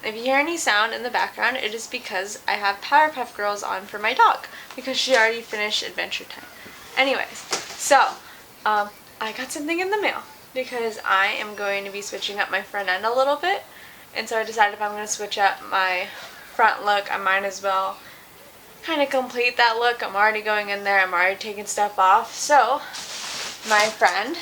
If you hear any sound in the background, it is because I have Powerpuff Girls on for my dog, because she already finished Adventure Time. Anyways, so, I got something in the mail, because I am going to be switching up my front end a little bit, and so I decided if I'm going to switch up my front look, I might as well kind of complete that look. I'm already going in there, I'm already taking stuff off, so my friend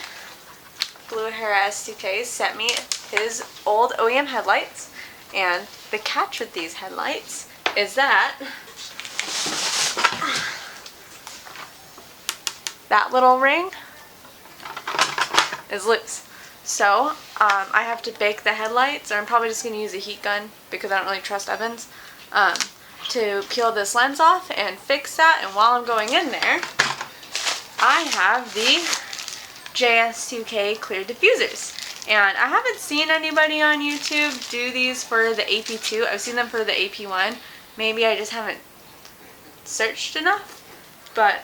Blue Hair S2K sent me his old OEM headlights, and the catch with these headlights is that that little ring is loose. So I have to bake the headlights, or I'm probably just going to use a heat gun because I don't really trust ovens, to peel this lens off and fix that. And while I'm going in there, I have the JS2K clear diffusers. And I haven't seen anybody on YouTube do these for the AP2. I've seen them for the AP1. Maybe I just haven't searched enough. But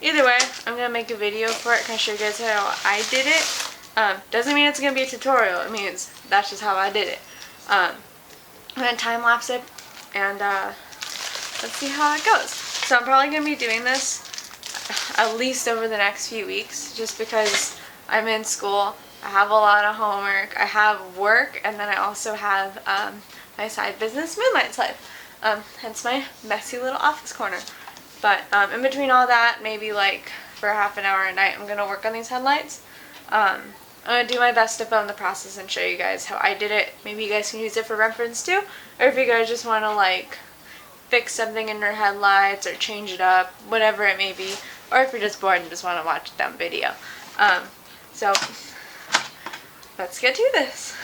either way, I'm going to make a video for it, kind of show you guys how I did it. Doesn't mean it's going to be a tutorial. It means that's just how I did it. I'm going to time lapse it, and let's see how it goes. So I'm probably going to be doing this at least over the next few weeks, just because I'm in school. I have a lot of homework, I have work, and then I also have my side business, Moonlight's Life. Hence my messy little office corner. But in between all that, maybe like for half an hour a night, I'm going to work on these headlights. I'm going to do my best to film the process and show you guys how I did it. Maybe you guys can use it for reference too, or if you guys just want to like fix something in your headlights or change it up, whatever it may be, or if you're just bored and just want to watch a dumb video. So let's get to this.